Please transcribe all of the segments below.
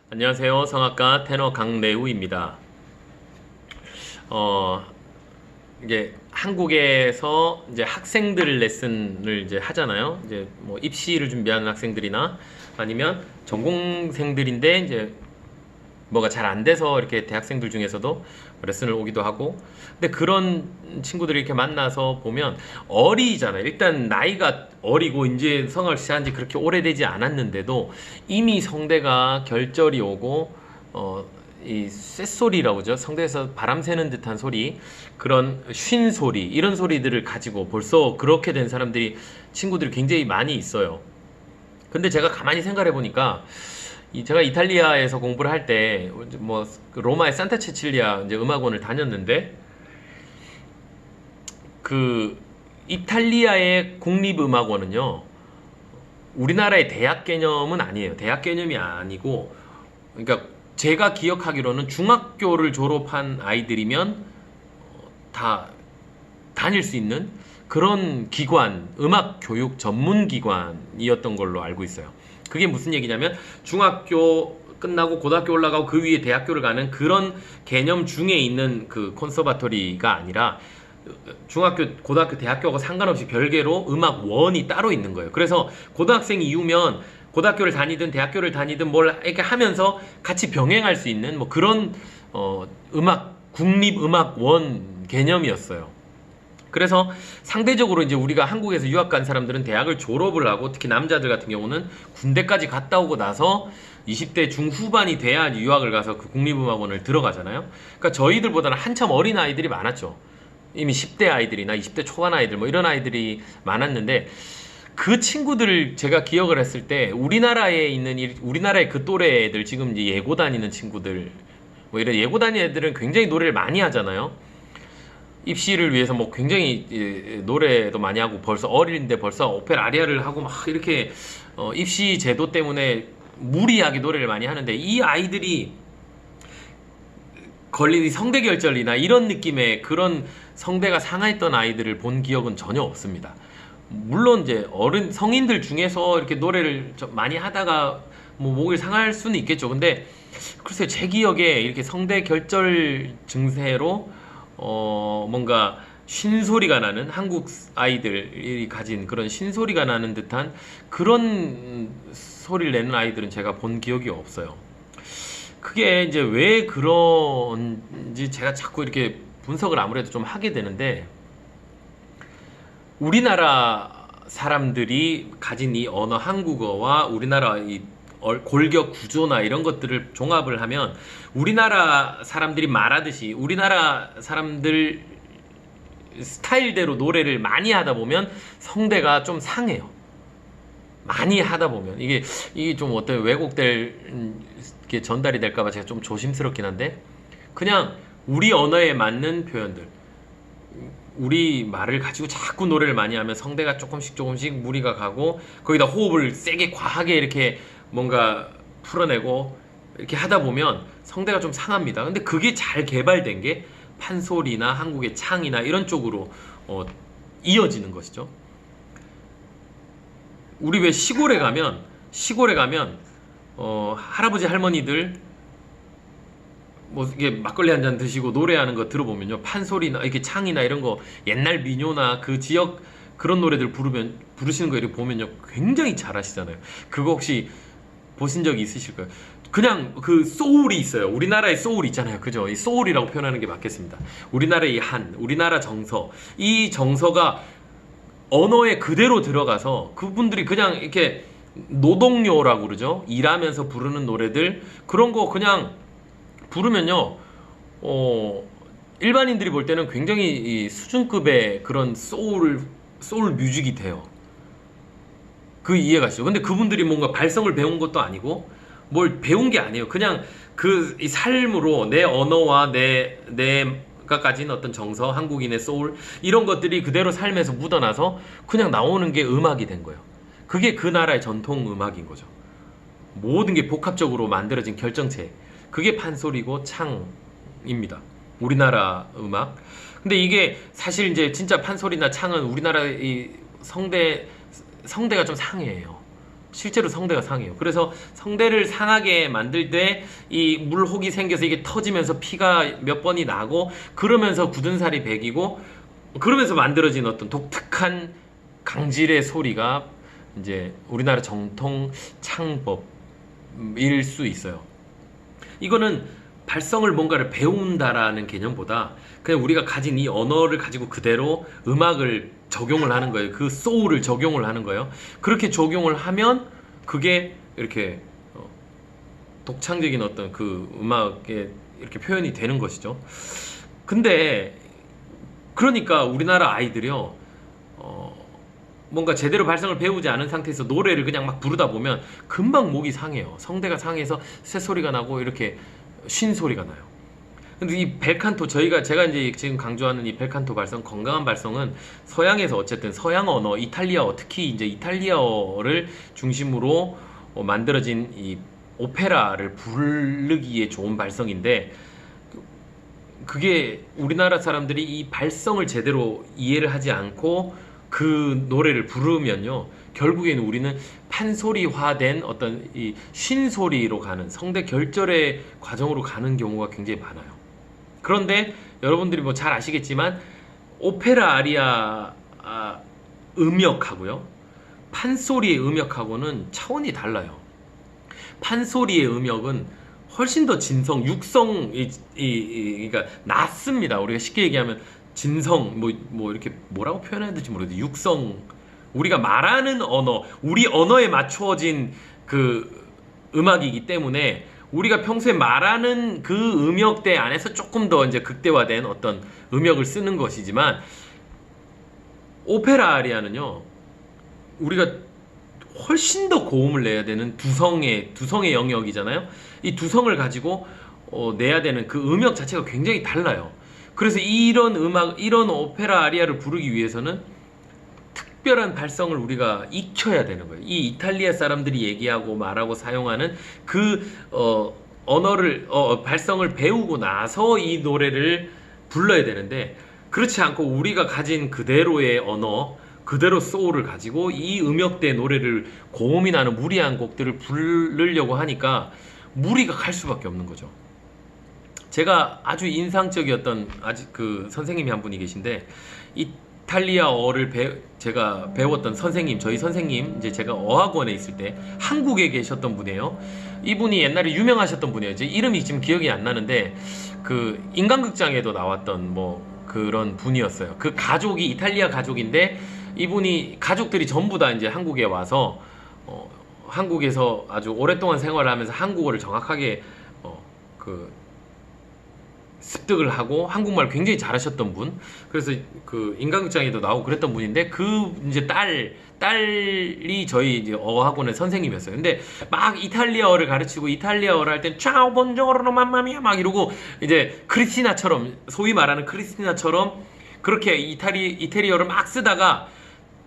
안녕하세요. 성악가 테너 강래우입니다. 이제 한국에서 이제 학생들 레슨을 이제 하잖아요. 이제 뭐 입시를 준비하는 학생들이나 아니면 전공생들인데 이제 뭐가 잘 안 돼서 이렇게 대학생들 중에서도 레슨을 오기도 하고, 근데 그런 친구들이 이렇게 만나서 보면 어리잖아요. 일단 나이가 어리고 이제 성악을 시작한 지 그렇게 오래되지 않았는데도 이미 성대가 결절이 오고 이 쇳소리라고 그러죠. 성대에서 바람 새는 듯한 소리, 그런 쉰 소리, 이런 소리들을 가지고 벌써 그렇게 된 사람들이, 친구들이 굉장히 많이 있어요. 근데 제가 가만히 생각해 보니까 제가 이탈리아에서 공부를 할 때 뭐 로마의 산타 체칠리아 이제 음악원을 다녔는데, 그 이탈리아의 국립음악원은요, 우리나라의 대학 개념은 아니에요. 대학 개념이 아니고, 그러니까 제가 기억하기로는 중학교를 졸업한 아이들이면 다 다닐 수 있는 그런 기관, 음악 교육 전문 기관이었던 걸로 알고 있어요. 그게 무슨 얘기냐면 중학교 끝나고 고등학교 올라가고 그 위에 대학교를 가는 그런 개념 중에 있는 그 콘서바토리가 아니라, 중학교, 고등학교, 대학교하고 상관없이 별개로 음악원이 따로 있는 거예요. 그래서 고등학생 이후면 고등학교를 다니든 대학교를 다니든 뭘 이렇게 하면서 같이 병행할 수 있는 뭐 그런 국립음악원 개념이었어요. 그래서 상대적으로 이제 우리가 한국에서 유학 간 사람들은 대학을 졸업을 하고, 특히 남자들 같은 경우는 군대까지 갔다 오고 나서 20대 중후반이 돼야 유학을 가서 그 국립음악원을 들어가잖아요. 그러니까 저희들보다는 한참 어린 아이들이 많았죠. 이미 10대 아이들이나 20대 초반 아이들 뭐 이런 아이들이 많았는데, 그 친구들을 제가 기억을 했을 때 우리나라에 있는 우리나라의 그 또래 애들, 지금 이제 예고 다니는 친구들, 뭐 이런 예고 다니는 애들은 굉장히 노래를 많이 하잖아요. 입시를 위해서 뭐 굉장히 노래도 많이 하고, 벌써 어린데 벌써 오페라 아리아를 하고 막 이렇게 입시 제도 때문에 무리하게 노래를 많이 하는데, 이 아이들이 걸린 성대 결절이나 이런 느낌의 그런 성대가 상했던 아이들을 본 기억은 전혀 없습니다. 물론 이제 어른 성인들 중에서 이렇게 노래를 좀 많이 하다가 뭐 목이 상할 수는 있겠죠. 근데 글쎄 제 기억에 이렇게 성대 결절 증세로 뭔가 쉰소리가 나는, 한국 아이들이 가진 그런 쉰소리가 나는 듯한 그런 소리를 내는 아이들은 제가 본 기억이 없어요. 그게 이제 왜 그런지 제가 자꾸 이렇게 분석을 아무래도 좀 하게 되는데, 우리나라 사람들이 가진 이 언어 한국어와 우리나라 이 골격 구조나 이런 것들을 종합을 하면, 우리나라 사람들이 말하듯이 우리나라 사람들 스타일대로 노래를 많이 하다 보면 성대가 좀 상해요. 많이 하다 보면 이게 좀 어떤 왜곡될 게 전달이 될까봐 제가 좀 조심스럽긴 한데, 그냥 우리 언어에 맞는 표현들, 우리 말을 가지고 자꾸 노래를 많이 하면 성대가 조금씩 무리가 가고, 거기다 호흡을 세게 과하게 이렇게 뭔가 풀어내고 이렇게 하다 보면 성대가 좀 상합니다. 근데 그게 잘 개발된 게 판소리나 한국의 창이나 이런 쪽으로 이어지는 것이죠. 우리 왜 시골에 가면 할아버지 할머니들 뭐 이게 막걸리 한 잔 드시고 노래하는 거 들어보면요, 판소리나 이렇게 창이나 이런 거, 옛날 민요나 그 지역 그런 노래들 부르시는 거 이렇게 보면요, 굉장히 잘하시잖아요. 그거 혹시 보신 적이 있으실 거예요. 그냥 그 소울이 있어요. 우리나라의 소울 있잖아요. 그죠? 이 소울이라고 표현하는 게 맞겠습니다. 우리나라의 우리나라 정서, 이 정서가 언어에 그대로 들어가서 그분들이 그냥 이렇게 노동요라고 그러죠. 일하면서 부르는 노래들, 그런 거 그냥 부르면요, 일반인들이 볼 때는 굉장히 이 수준급의 그런 소울 뮤직이 돼요. 그 이해가시죠? 근데 그분들이 뭔가 발성을 배운 것도 아니고 뭘 배운 게 아니에요. 그냥 그 이 삶으로 내 언어와 내가 가진 어떤 정서, 한국인의 소울, 이런 것들이 그대로 삶에서 묻어나서 그냥 나오는 게 음악이 된 거예요. 그게 그 나라의 전통 음악인 거죠. 모든 게 복합적으로 만들어진 결정체, 그게 판소리고 창입니다. 우리나라 음악. 근데 이게 사실 이제 진짜 판소리나 창은 우리나라 이 성대가 좀 상해요. 실제로 성대가 상해요. 그래서 성대를 상하게 만들 때 이 물혹이 생겨서 이게 터지면서 피가 몇 번이 나고 그러면서 굳은 살이 배기고 그러면서 만들어진 어떤 독특한 강질의 소리가 이제 우리나라 정통 창법일 수 있어요. 이거는 발성을 뭔가를 배운다라는 개념보다 그냥 우리가 가진 이 언어를 가지고 그대로 음악을 적용을 하는 거예요. 그 소울을 적용을 하는 거예요. 그렇게 적용을 하면 그게 이렇게 독창적인 어떤 그 음악에 이렇게 표현이 되는 것이죠. 근데 그러니까 우리나라 아이들이요, 뭔가 제대로 발성을 배우지 않은 상태에서 노래를 그냥 막 부르다 보면 금방 목이 상해요. 성대가 상해서 쇳소리가 나고 이렇게 쉰 소리가 나요. 근데 이 벨칸토, 제가 이제 지금 강조하는 이 벨칸토 발성, 건강한 발성은 서양에서 어쨌든 서양 언어, 이탈리아어, 특히 이제 이탈리아어를 중심으로 만들어진 이 오페라를 부르기에 좋은 발성인데, 그게 우리나라 사람들이 이 발성을 제대로 이해를 하지 않고 그 노래를 부르면요, 결국에는 우리는 판소리화된 어떤 이 쉰소리로 가는 성대 결절의 과정으로 가는 경우가 굉장히 많아요. 그런데 여러분들이 뭐 잘 아시겠지만 오페라 아리아 음역하고요, 판소리의 음역하고는 차원이 달라요. 판소리의 음역은 훨씬 더 진성, 육성, 그러니까 낮습니다. 우리가 쉽게 얘기하면 진성, 뭐 이렇게 뭐라고 표현해야 될지 모르겠는데, 육성, 우리가 말하는 언어, 우리 언어에 맞추어진 그 음악이기 때문에 우리가 평소에 말하는 그 음역대 안에서 조금 더 이제 극대화된 어떤 음역을 쓰는 것이지만, 오페라 아리아는요, 우리가 훨씬 더 고음을 내야 되는 두성의 영역이잖아요. 이 두성을 가지고 내야 되는 그 음역 자체가 굉장히 달라요. 그래서 이런 오페라 아리아를 부르기 위해서는 특별한 발성을 우리가 익혀야 되는 거예요. 이 이탈리아 사람들이 얘기하고 말하고 사용하는 그 발성을 배우고 나서 이 노래를 불러야 되는데, 그렇지 않고 우리가 가진 그대로의 언어, 그대로 소울을 가지고 이 음역대 노래를, 고음이 나는 무리한 곡들을 부르려고 하니까 무리가 갈 수밖에 없는 거죠. 제가 아주 인상적이었던 그 선생님이 한 분이 계신데, 이탈리아어를 제가 배웠던 선생님, 저희 선생님, 이제 제가 어학원에 있을 때 한국에 계셨던 분이에요. 이분이 옛날에 유명하셨던 분이에요. 이제 이름이 지금 기억이 안 나는데, 그 인간극장에도 나왔던 뭐 그런 분이었어요. 그 가족이 이탈리아 가족인데, 이분이 가족들이 전부 다 이제 한국에 와서 한국에서 아주 오랫동안 생활을 하면서 한국어를 정확하게 습득을 하고 한국말 굉장히 잘하셨던 분. 그래서 그 인간극장에도 나오고 그랬던 분인데, 그 이제 딸이 저희 이제 어학원의 선생님이었어요. 근데 막 이탈리아어를 가르치고, 이탈리아어를 할 땐 차오 본조르노 맘마미아 막 이러고, 이제 크리스티나처럼, 소위 말하는 크리스티나처럼 그렇게 이태리어를 막 쓰다가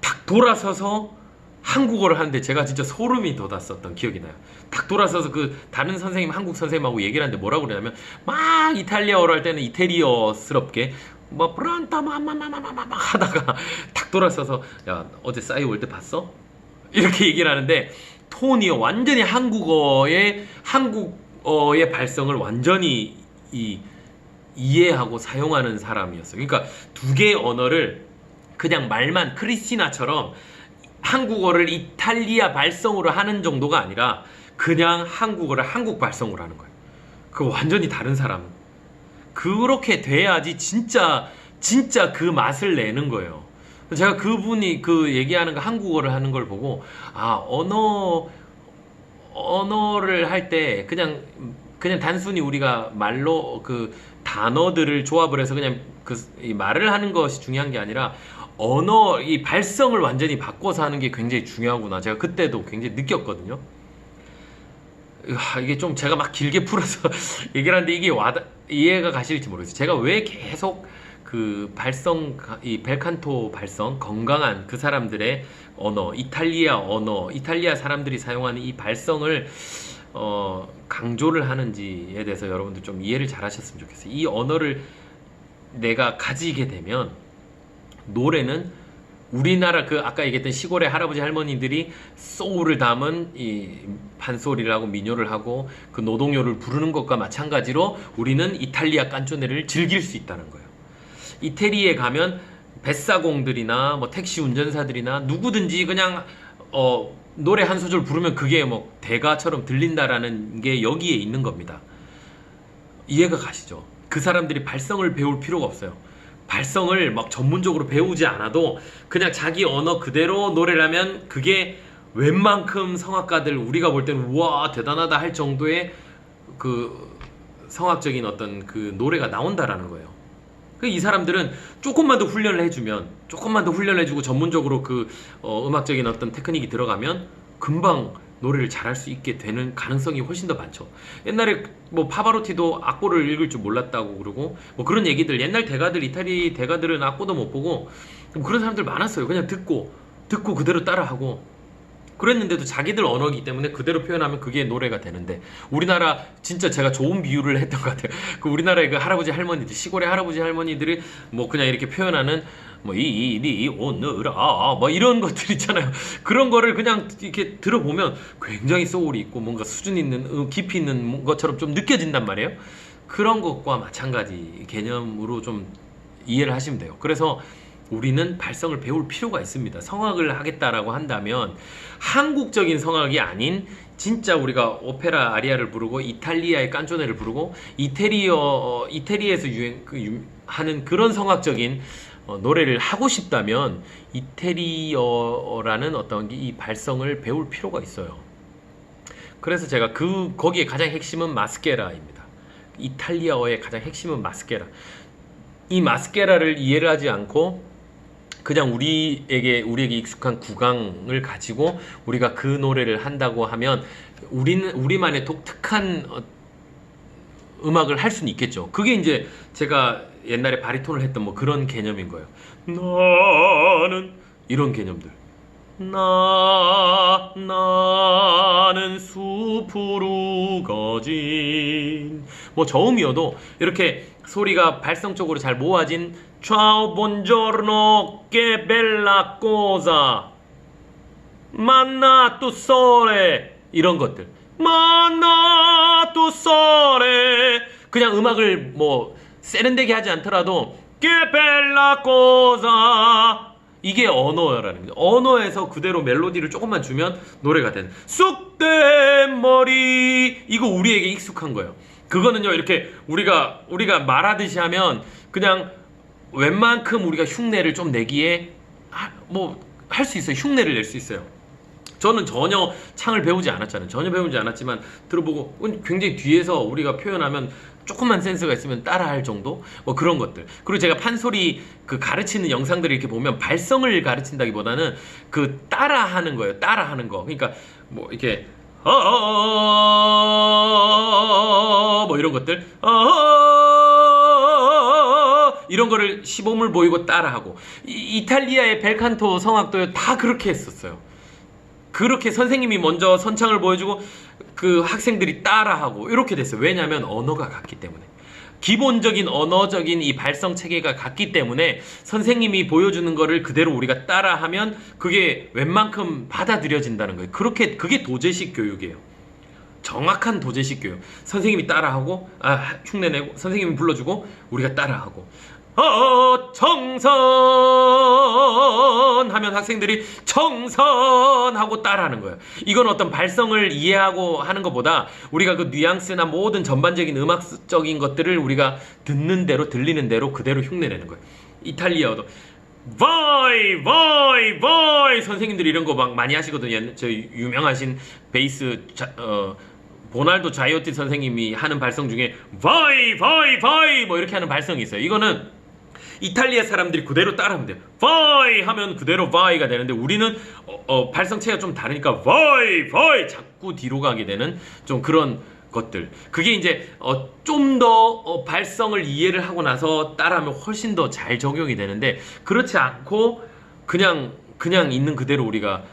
탁 돌아서서 한국어를 하는데 제가 진짜 소름이 돋았었던 기억이 나요. 딱 돌아서서 그 다른 선생님, 한국 선생님하고 얘기를 하는데 뭐라고 그러냐면, 막 이탈리아어를 할 때는 이태리어스럽게 뭐 브란타 마마마마마마 하다가 딱 돌아서서, 야 어제 싸이월드 봤어? 이렇게 얘기를 하는데, 톤이 완전히 한국어의 발성을 완전히 이해하고 사용하는 사람이었어요. 그러니까 두 개의 언어를 그냥 말만 크리스티나처럼 한국어를 이탈리아 발성으로 하는 정도가 아니라 그냥 한국어를 한국 발성으로 하는 거예요. 그 완전히 다른 사람. 그렇게 돼야지 진짜 그 맛을 내는 거예요. 제가 그분이 그 얘기하는 거, 한국어를 하는 걸 보고, 언어를 할 때 그냥 단순히 우리가 말로 그 단어들을 조합을 해서 그냥 이 말을 하는 것이 중요한 게 아니라, 이 발성을 완전히 바꿔서 하는 게 굉장히 중요하구나. 제가 그때도 굉장히 느꼈거든요. 이게 좀 제가 막 길게 풀어서 얘기를 하는데 이게 이해가 가실지 모르겠어요. 제가 왜 계속 그 이 벨칸토 발성, 건강한 그 사람들의 언어, 이탈리아 사람들이 사용하는 이 발성을 강조를 하는지에 대해서 여러분들 좀 이해를 잘 하셨으면 좋겠어요. 이 언어를 내가 가지게 되면 노래는 우리나라 그 아까 얘기했던 시골의 할아버지 할머니들이 소울을 담은 이 판소리를 하고 민요를 하고 그 노동요를 부르는 것과 마찬가지로 우리는 이탈리아 깐쪼네를 즐길 수 있다는 거예요. 이태리에 가면 뱃사공들이나 뭐 택시 운전사들이나 누구든지 그냥 노래 한 소절 부르면 그게 뭐 대가처럼 들린다라는 게 여기에 있는 겁니다. 이해가 가시죠? 그 사람들이 발성을 배울 필요가 없어요. 발성을 막 전문적으로 배우지 않아도 그냥 자기 언어 그대로 노래를 하면 그게 웬만큼 성악가들 우리가 볼 때는 우와 대단하다 할 정도의 그 성악적인 어떤 그 노래가 나온다라는 거예요. 이 사람들은 조금만 더 훈련을 해주면, 조금만 더 훈련을 해주고 전문적으로 그 음악적인 어떤 테크닉이 들어가면 금방 노래를 잘할 수 있게 되는 가능성이 훨씬 더 많죠. 옛날에 뭐 파바로티도 악보를 읽을 줄 몰랐다고 그러고 뭐 그런 얘기들, 옛날 대가들, 이탈리 대가들은 악보도 못 보고 그런 사람들 많았어요. 그냥 듣고 그대로 따라하고 그랬는데도 자기들 언어이기 때문에 그대로 표현하면 그게 노래가 되는데, 우리나라 진짜 제가 좋은 비유를 했던 것 같아요. 그 우리나라의 그 할아버지 할머니들, 시골의 할아버지 할머니들이 뭐 그냥 이렇게 표현하는 뭐 이리 오느라 뭐 이런 것들 있잖아요. 그런 거를 그냥 이렇게 들어보면 굉장히 소울이 있고 뭔가 수준 있는 깊이 있는 것처럼 좀 느껴진단 말이에요. 그런 것과 마찬가지 개념으로 좀 이해를 하시면 돼요. 그래서 우리는 발성을 배울 필요가 있습니다. 성악을 하겠다라고 한다면 한국적인 성악이 아닌 진짜 우리가 오페라 아리아를 부르고 이탈리아의 깐쪼네를 부르고 이태리에서 하는 그런 성악적인 노래를 하고 싶다면 이태리어라는 어떤 이 발성을 배울 필요가 있어요. 그래서 제가 거기에 가장 핵심은 마스케라입니다. 이탈리아어의 가장 핵심은 마스케라. 이 마스케라를 이해를 하지 않고 그냥 우리에게 익숙한 구강을 가지고 우리가 그 노래를 한다고 하면 우리만의 독특한 음악을 할 수는 있겠죠. 그게 이제 제가 옛날에 바리톤을 했던 뭐 그런 개념인 거예요. 나는 이런 개념들. 나는 숲으로 가진 뭐 저음이어도 이렇게 소리가 발성적으로 잘 모아진 Ciao, buongiorno, che bella cosa, manna tu sole 이런 것들, manna tu sole 그냥 음악을 뭐 세련되게 하지 않더라도 che bella cosa 이게 언어라는 거죠. 언어에서 그대로 멜로디를 조금만 주면 노래가 되는 쑥된 머리 이거 우리에게 익숙한 거예요. 그거는요 이렇게 우리가 말하듯이 하면 그냥 웬만큼 우리가 흉내를 좀 내기에 뭐 할 수 있어요. 흉내를 낼 수 있어요. 저는 전혀 창을 배우지 않았잖아요. 전혀 배우지 않았지만 들어보고 굉장히 뒤에서 우리가 표현하면 조금만 센스가 있으면 따라할 정도? 뭐 그런 것들. 그리고 제가 판소리 그 가르치는 영상들을 이렇게 보면 발성을 가르친다기보다는 그 따라하는 거예요. 따라하는 거. 그러니까 뭐 이렇게 뭐 이런 것들 이런 거를 시범을 보이고 따라하고 이탈리아의 벨칸토 성악도 다 그렇게 했었어요. 그렇게 선생님이 먼저 선창을 보여주고 그 학생들이 따라하고 이렇게 됐어요. 왜냐하면 언어가 같기 때문에. 기본적인 언어적인 이 발성 체계가 같기 때문에 선생님이 보여주는 거를 그대로 우리가 따라하면 그게 웬만큼 받아들여진다는 거예요. 그게 도제식 교육이에요. 정확한 도제식 교육. 선생님이 따라하고 흉내내고 선생님이 불러주고 우리가 따라하고 정선 하면 학생들이 정선하고 따라하는 거예요. 이건 어떤 발성을 이해하고 하는 것보다 우리가 그 뉘앙스나 모든 전반적인 음악적인 것들을 우리가 듣는 대로 들리는 대로 그대로 흉내내는 거예요. 이탈리아어도 보이 선생님들이 이런 거 막 많이 하시거든요. 저 유명하신 베이스 보날도 자이오티 선생님이 하는 발성 중에 보이 뭐 이렇게 하는 발성이 있어요. 이거는 이탈리아 사람들이 그대로 따라하면 돼요. 보이 하면 그대로 보이가 되는데 우리는 발성체가 좀 다르니까 보이 자꾸 뒤로 가게 되는 좀 그런 것들. 그게 이제 좀 더 발성을 이해를 하고 나서 따라하면 훨씬 더 잘 적용이 되는데 그렇지 않고 그냥 있는 그대로 우리가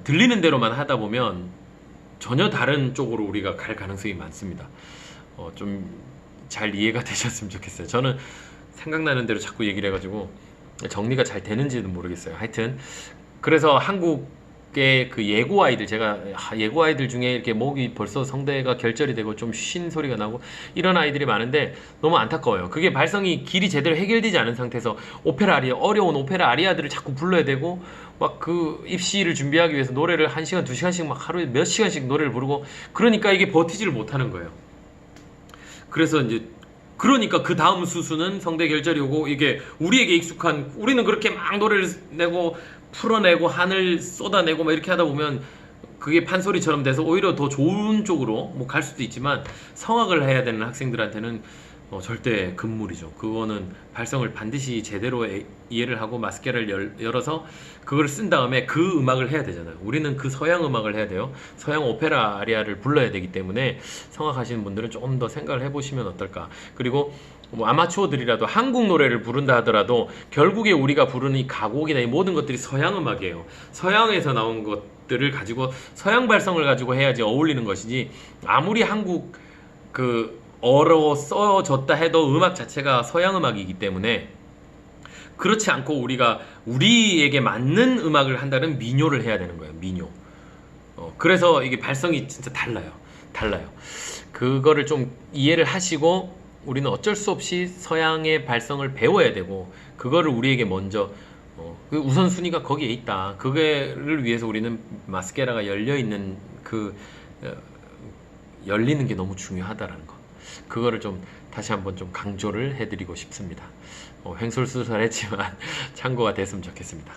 들리는 대로만 하다 보면 전혀 다른 쪽으로 우리가 갈 가능성이 많습니다. 좀 잘 이해가 되셨으면 좋겠어요. 저는 생각나는 대로 자꾸 얘기를 해가지고 정리가 잘 되는지는 모르겠어요. 하여튼 그래서 한국의 그 예고 아이들, 제가 예고 아이들 중에 이렇게 목이 벌써 성대가 결절이 되고 좀 쉰 소리가 나고 이런 아이들이 많은데 너무 안타까워요. 그게 발성이 길이 제대로 해결되지 않은 상태에서 오페라 아리아, 어려운 오페라 아리아들을 자꾸 불러야 되고 막 그 입시를 준비하기 위해서 노래를 1시간, 2시간씩 막 하루에 몇 시간씩 노래를 부르고 그러니까 이게 버티지를 못하는 거예요. 그래서 이제 그러니까 그 다음 수수는 성대 결절이 오고 이게 우리에게 익숙한 우리는 그렇게 막 노래를 내고 풀어내고 한을 쏟아내고 막 이렇게 하다 보면 그게 판소리처럼 돼서 오히려 더 좋은 쪽으로 뭐 갈 수도 있지만 성악을 해야 되는 학생들한테는 절대 금물이죠. 그거는 발성을 반드시 제대로 이해를 하고 마스케라를 열어서 그걸 쓴 다음에 그 음악을 해야 되잖아요. 우리는 그 서양 음악을 해야 돼요. 서양 오페라 아리아를 불러야 되기 때문에 성악하시는 분들은 조금 더 생각을 해보시면 어떨까. 그리고 뭐 아마추어들이라도 한국 노래를 부른다 하더라도 결국에 우리가 부르는 이 가곡이나 이 모든 것들이 서양 음악이에요. 서양에서 나온 것들을 가지고 서양 발성을 가지고 해야지 어울리는 것이지 아무리 한국 그 어로 써졌다 해도 음악 자체가 서양 음악이기 때문에 그렇지 않고 우리가 우리에게 맞는 음악을 한다는 민요를 해야 되는 거예요. 민요. 그래서 이게 발성이 진짜 달라요. 그거를 좀 이해를 하시고 우리는 어쩔 수 없이 서양의 발성을 배워야 되고 그거를 우리에게 먼저 그 우선순위가 거기에 있다. 그거를 위해서 우리는 마스케라가 열려있는 그 열리는 게 너무 중요하다라는 거. 그거를 좀 다시 한번 좀 강조를 해드리고 싶습니다. 횡설수설했지만 참고가 됐으면 좋겠습니다.